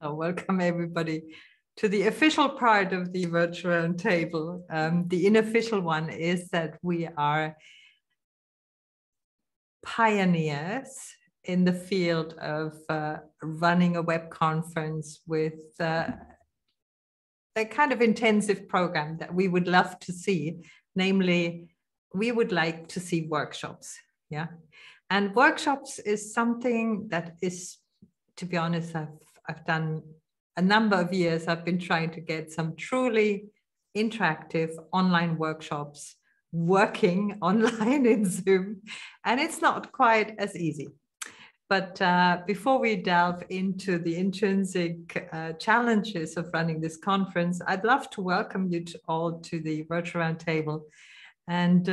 So welcome everybody to the official part of the virtual roundtable. The unofficial one is that we are pioneers in the field of running a web conference with a kind of intensive program that we would love to see. Namely, we would like to see workshops. Yeah. And workshops is something that is, to be honest, I've done a number of years. I've been trying to get some truly interactive online workshops working online in Zoom, and it's not quite as easy. But before we delve into the intrinsic challenges of running this conference, I'd love to welcome you all to the virtual roundtable, and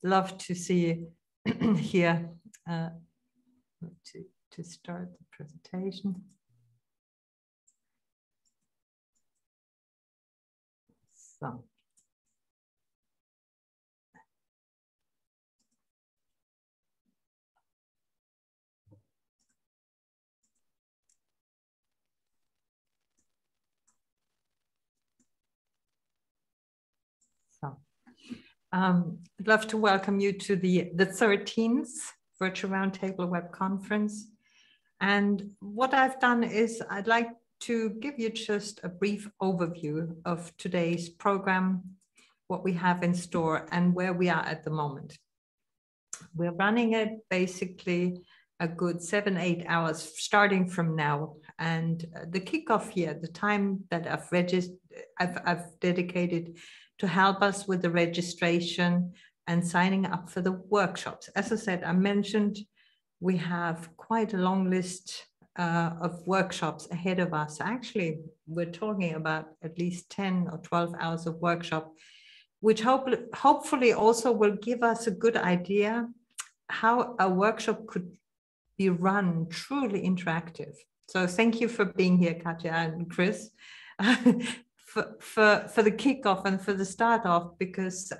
love to see here to start the presentation. So. I'd love to welcome you to the 13th Virtual Roundtable Web Conference. And what I've done is I'd like to give you just a brief overview of today's program, what we have in store, and where we are at the moment. We're running it basically a good 7-8 hours starting from now. And the kickoff here, the time that I've dedicated to help us with the registration and signing up for the workshops. As I said, I mentioned we have quite a long list of workshops ahead of us. Actually, we're talking about at least 10 or 12 hours of workshop, which hopefully also will give us a good idea how a workshop could be run truly interactive. So thank you for being here, Katja and Chris. For the kickoff and for the start off, because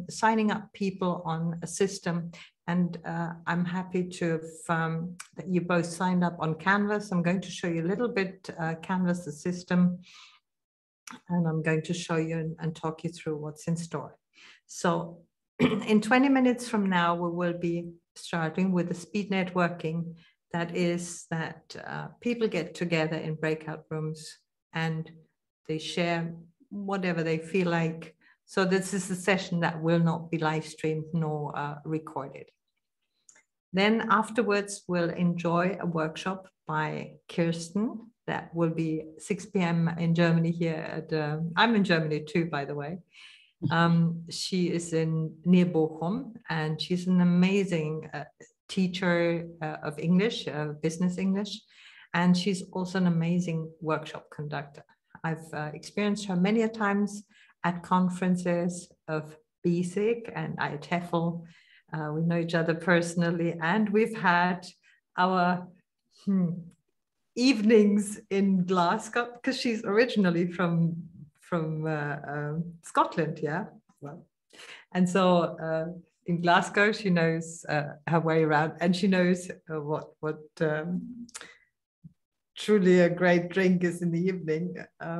signing up people on a system, and I'm happy to that you both signed up on Canvas. I'm going to show you a little bit Canvas, the system, and I'm going to show you and talk you through what's in store. So in 20 minutes from now, we will be starting with the speed networking. That is that people get together in breakout rooms and they share whatever they feel like. So this is a session that will not be live streamed nor recorded. Then afterwards, we'll enjoy a workshop by Kirsten. That will be 6 p.m. in Germany here at, I'm in Germany too, by the way. She is near Bochum, and she's an amazing teacher of English, business English. And she's also an amazing workshop conductor. I've experienced her many a times at conferences of BSIC and ITEFL. We know each other personally, and we've had our evenings in Glasgow, because she's originally from Scotland, yeah. Well, and so in Glasgow, she knows her way around, and she knows what truly a great drink is in the evening.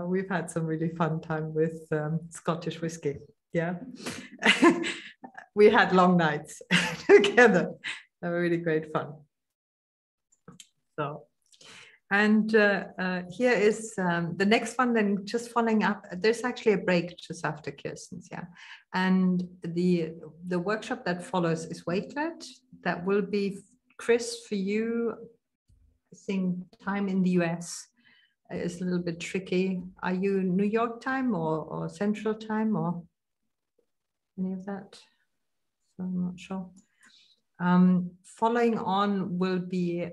We've had some really fun time with Scottish whiskey. Yeah, we had long nights together. They were really great fun. So, and here is the next one. Then just following up. There's actually a break just after Kirsten's. Yeah, and the workshop that follows is Wakelet. That will be, Chris, for you. I think time in the US is a little bit tricky. Are you New York time or Central time or any of that? So I'm not sure. Following on will be,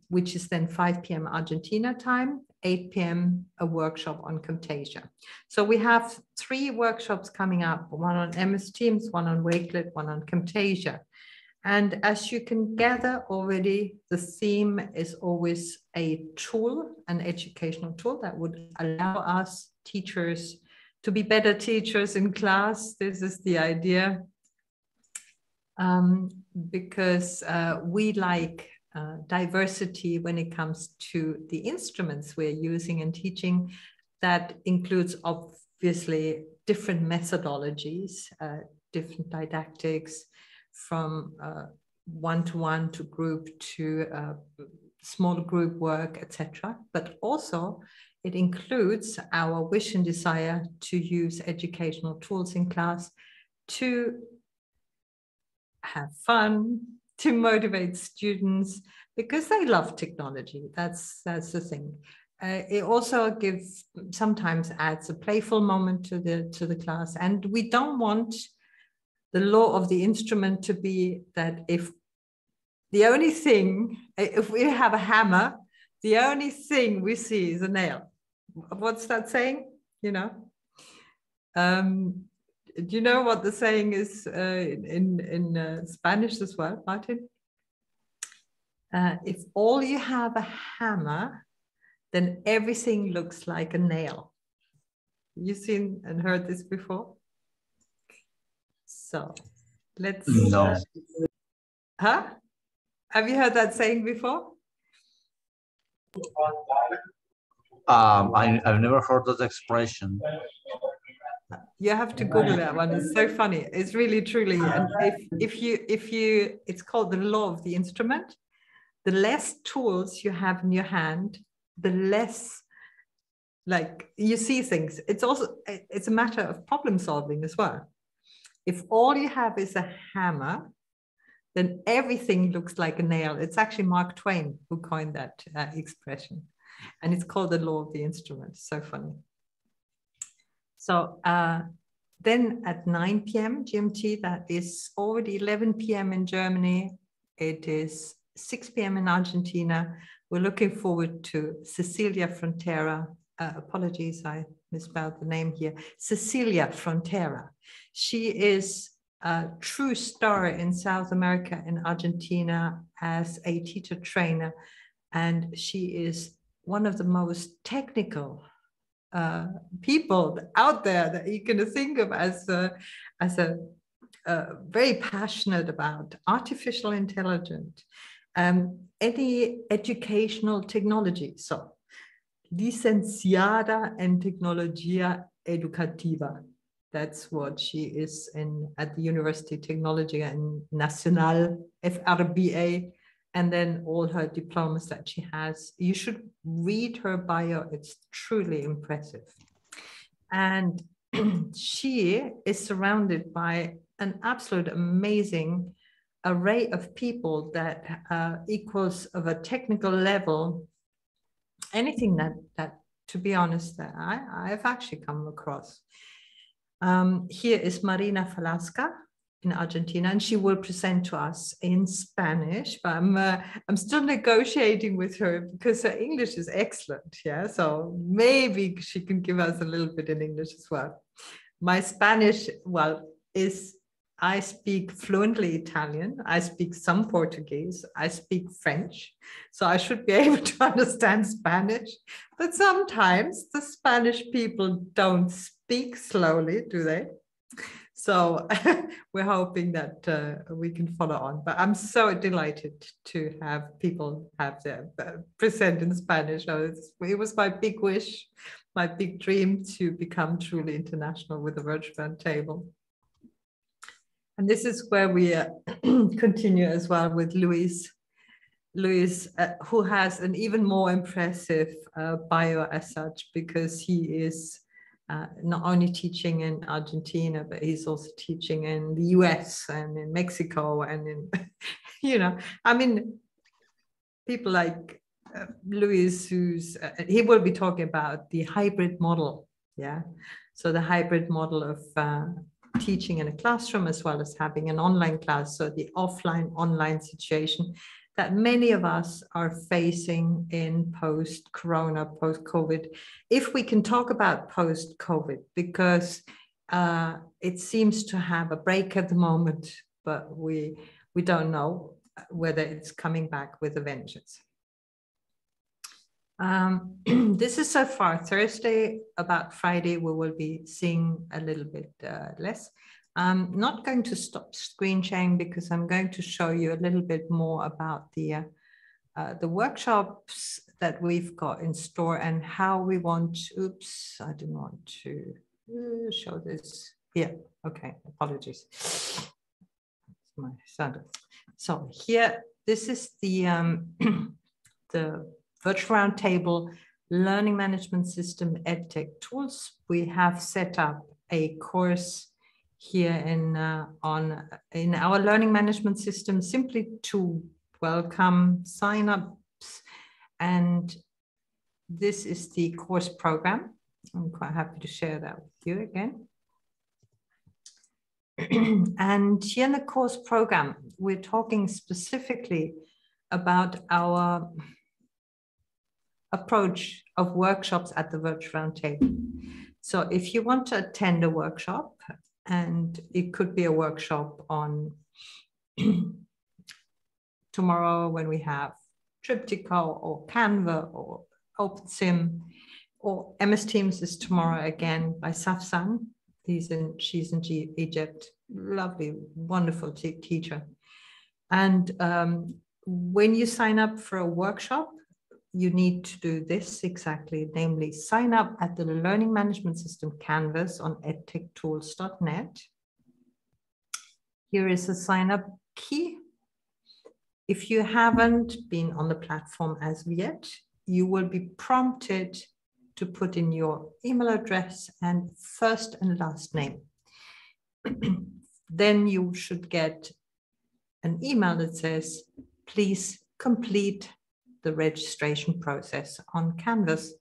which is then 5 p.m. Argentina time, 8 p.m. a workshop on Camtasia. So we have 3 workshops coming up, one on MS Teams, one on Wakelet, one on Camtasia. And as you can gather already, the theme is always a tool, an educational tool that would allow us teachers to be better teachers in class. This is the idea, because we like diversity when it comes to the instruments we're using and teaching. That includes obviously different methodologies, different didactics, from one-to-one to group to small group work, etc. But also it includes our wish and desire to use educational tools in class to have fun, to motivate students, because they love technology. That's the thing. It also sometimes adds a playful moment to the class, and we don't want the law of the instrument to be that if we have a hammer, the only thing we see is a nail. What's that saying? You know? Do you know what the saying is in Spanish as well, Martin? If all you have a hammer, then everything looks like a nail. You've seen and heard this before? So let's... No. Huh? Have you heard that saying before? I've never heard that expression. You have to Google that one. It's so funny. It's really, truly. And if you, it's called the law of the instrument. The less tools you have in your hand, the less like you see things. It's a matter of problem solving as well. If all you have is a hammer, then everything looks like a nail. It's actually Mark Twain who coined that expression. And it's called the law of the instrument. So funny. So then at 9 p.m. GMT, that is already 11 p.m. in Germany. It is 6 p.m. in Argentina. We're looking forward to Cecilia Frontera. Apologies, I misspelled the name here. Cecilia Frontera. She is a true star in South America and Argentina as a teacher trainer. And she is one of the most technical people out there that you can think of as very passionate about artificial intelligence, any educational technology. So, licenciada en tecnología educativa. That's what she is at the University Technology and Nacional, FRBA, and then all her diplomas that she has. You should read her bio. It's truly impressive. And she is surrounded by an absolute amazing array of people that equals of a technical level, anything that to be honest, that I've actually come across. Here is Marina Falasca in Argentina, and she will present to us in Spanish, but I'm still negotiating with her because her English is excellent. Yeah, so maybe she can give us a little bit in English as well. My Spanish, well, I speak fluently Italian, I speak some Portuguese, I speak French, so I should be able to understand Spanish, but sometimes the Spanish people don't speak slowly, do they? So we're hoping that we can follow on, but I'm so delighted to have people have their present in Spanish. So it was my big wish, my big dream to become truly international with the virtual table. And this is where we continue as well with Luis. Luis, who has an even more impressive bio as such, because he is not only teaching in Argentina, but he's also teaching in the US and in Mexico and in, you know, I mean, people like Luis, he will be talking about the hybrid model, yeah? So the hybrid model of teaching in a classroom as well as having an online class, so the offline-online situation that many of us are facing in post-corona, post-COVID, if we can talk about post-COVID, because it seems to have a break at the moment, but we don't know whether it's coming back with a vengeance. This is so far Thursday. About Friday, we will be seeing a little bit less. I'm not going to stop screen sharing because I'm going to show you a little bit more about the the workshops that we've got in store and how we want, oops, I didn't want to show this. Yeah, okay, apologies. My sound. So here, this is the, the virtual roundtable learning management system EdTech tools. We have set up a course here in our learning management system simply to welcome sign-ups, and this is the course program. I'm quite happy to share that with you again. And here in the course program, we're talking specifically about our approach of workshops at the virtual roundtable. So if you want to attend a workshop, and it could be a workshop on tomorrow when we have Triptycho or Canva or OpenSim, or MS Teams is tomorrow again by Safsan. She's in Egypt, lovely, wonderful teacher. And when you sign up for a workshop, you need to do this exactly, namely sign up at the Learning Management System Canvas on edtechtools.net. Here is a sign up key. If you haven't been on the platform as of yet, you will be prompted to put in your email address and first and last name. Then you should get an email that says, please complete the registration process on Canvas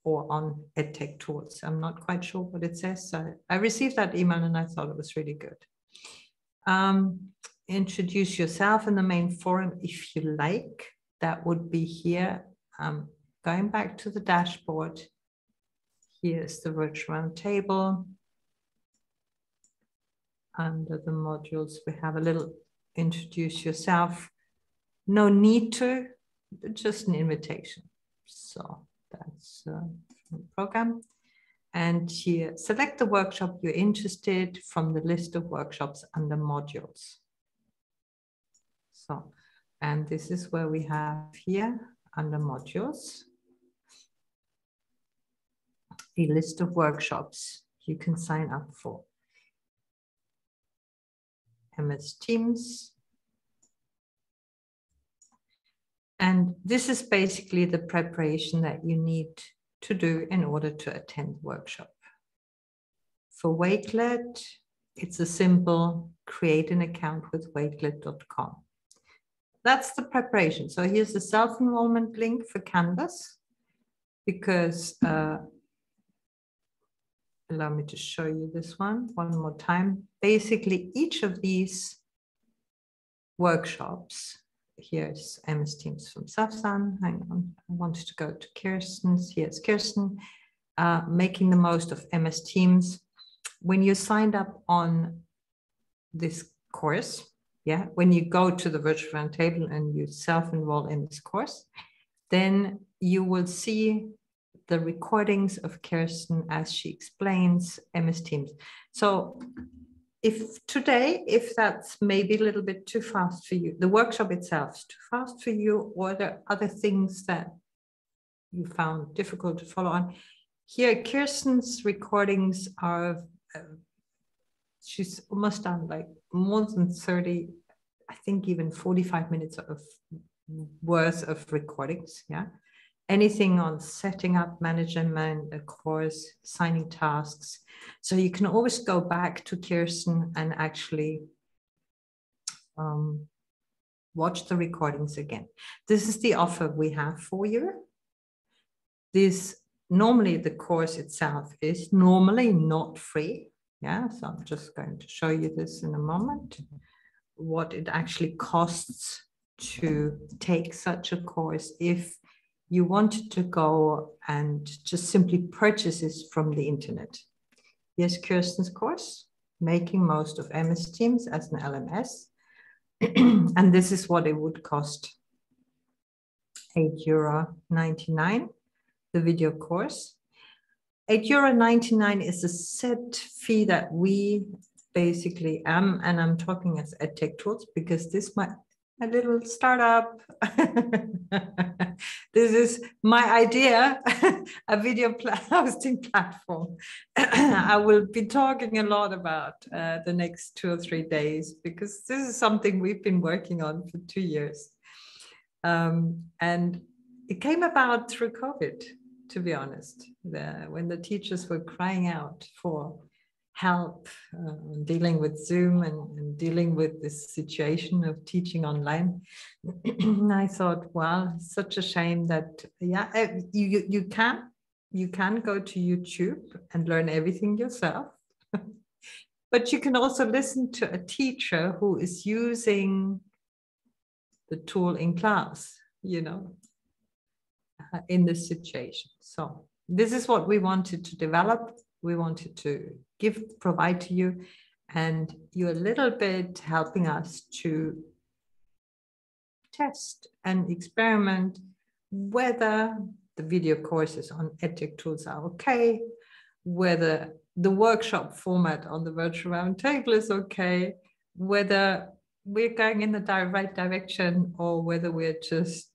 or on EdTech Tools. I'm not quite sure what it says. So I received that email and I thought it was really good. Introduce yourself in the main forum if you like. That would be here. Going back to the dashboard. Here's the virtual roundtable. Under the modules, we have a little introduce yourself. No need to, just an invitation. So that's the program. And here, select the workshop you're interested from the list of workshops under modules. So, and this is where we have here under modules, a list of workshops you can sign up for. MS Teams. And this is basically the preparation that you need to do in order to attend the workshop. For Wakelet, it's a simple create an account with wakelet.com. That's the preparation. So here's the self-enrollment link for Canvas, because allow me to show you this one more time. Basically, each of these workshops, here's MS Teams from Safsan. Hang on, I wanted to go to Kirsten's. Here's Kirsten, making the most of MS Teams. When you signed up on this course, yeah, when you go to the virtual roundtable and you self-enroll in this course, then you will see the recordings of Kirsten as she explains MS Teams. So if today, if that's maybe a little bit too fast for you, the workshop itself is too fast for you, or there are other things that you found difficult to follow on, here Kirsten's recordings are, she's almost done like more than 30, I think even 45 minutes of worth of recordings, yeah. Anything on setting up management, a course, signing tasks. So you can always go back to Kirsten and actually watch the recordings again. This is the offer we have for you. Normally the course itself is normally not free. Yeah, so I'm just going to show you this in a moment, what it actually costs to take such a course if you wanted to go and just simply purchase this from the internet. Here's Kirsten's course, making most of MS Teams as an LMS. And this is what it would cost, €8.99, the video course. €8.99 is a set fee that we basically and I'm talking as EdTech Tools, because this a little startup. This is my idea, a video hosting platform. I will be talking a lot about the next 2 or 3 days, because this is something we've been working on for 2 years. And it came about through COVID, to be honest, when the teachers were crying out for help dealing with Zoom and dealing with this situation of teaching online. I thought, well, it's such a shame that, yeah, you can go to YouTube and learn everything yourself, but you can also listen to a teacher who is using the tool in class, you know, in this situation. So this is what we wanted to develop. We wanted to provide to you, and you're a little bit helping us to test and experiment whether the video courses on EdTech tools are okay, whether the workshop format on the virtual roundtable is okay, whether we're going in the right direction, or whether we're just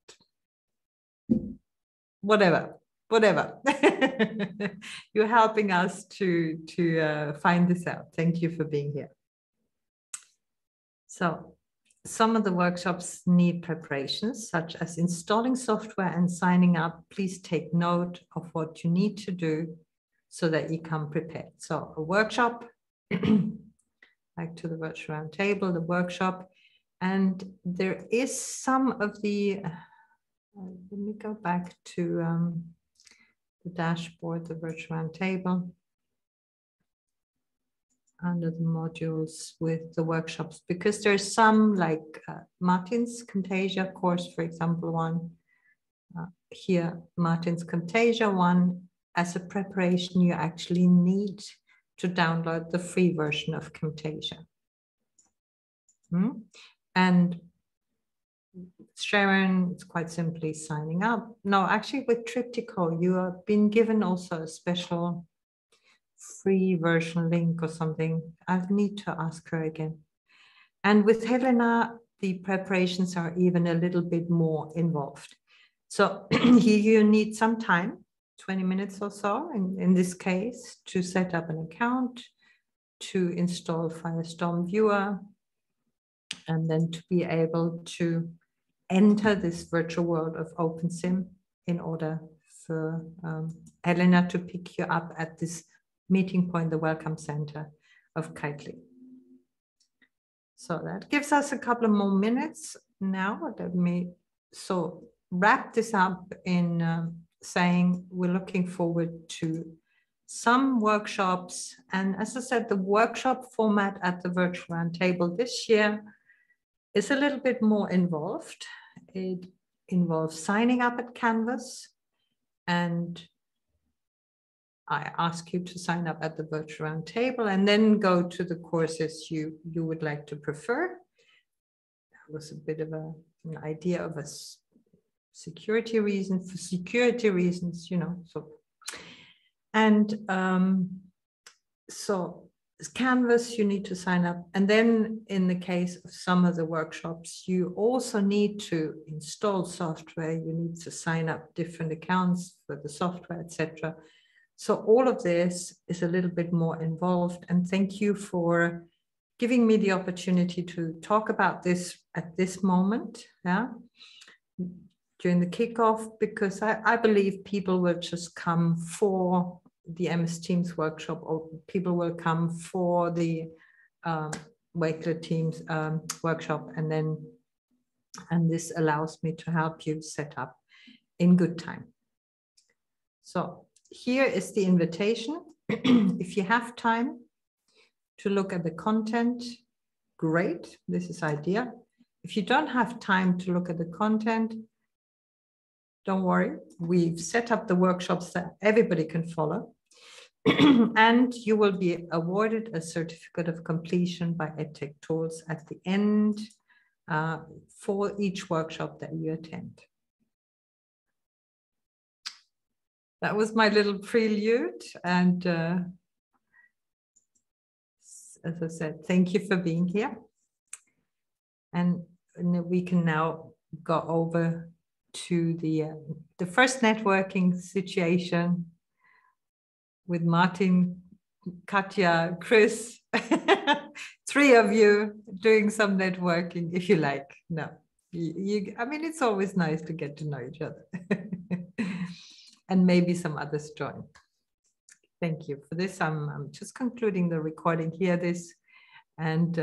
whatever. You're helping us to find this out. Thank you for being here. So some of the workshops need preparations, such as installing software and signing up. Please take note of what you need to do so that you come prepared. So a workshop, back to the virtual roundtable, the workshop, and there is some of the, let me go back to the dashboard, the virtual roundtable, under the modules with the workshops, because there's some like Martin's Camtasia course, for example, one here, Martin's Camtasia one. As a preparation, you actually need to download the free version of Camtasia. And Sharon, it's quite simply signing up. No, actually with Triptycho, you have been given also a special free version link or something. I'll need to ask her again. And with Helena, the preparations are even a little bit more involved. So here you need some time, 20 minutes or so in this case, to set up an account, to install Firestorm Viewer, and then to be able to enter this virtual world of OpenSim in order for Helena to pick you up at this meeting point, the Welcome Center of Kitely. So that gives us a couple of more minutes now. Let me wrap this up in saying we're looking forward to some workshops. And as I said, the workshop format at the virtual roundtable this year is a little bit more involved. It involves signing up at Canvas, and I ask you to sign up at the virtual roundtable and then go to the courses you would like to prefer. That was a bit of an idea of a security reason, for security reasons, you know. So Canvas, you need to sign up. And then in the case of some of the workshops, you also need to install software. You need to sign up different accounts for the software, etc. So all of this is a little bit more involved. And thank you for giving me the opportunity to talk about this at this moment, during the kickoff, because I believe people will just come for the MS Teams workshop, or people will come for the Wakelet Teams workshop, and this allows me to help you set up in good time. So here is the invitation. If you have time to look at the content, great, this is ideal. If you don't have time to look at the content, don't worry, we've set up the workshops that everybody can follow. And you will be awarded a certificate of completion by EdTech Tools at the end for each workshop that you attend. That was my little prelude. And as I said, thank you for being here. And we can now go over to the first networking situation with Martin, Katja, Chris, 3 of you doing some networking, if you like. No, I mean, it's always nice to get to know each other. And maybe some others join. Thank you for this. I'm just concluding the recording here. And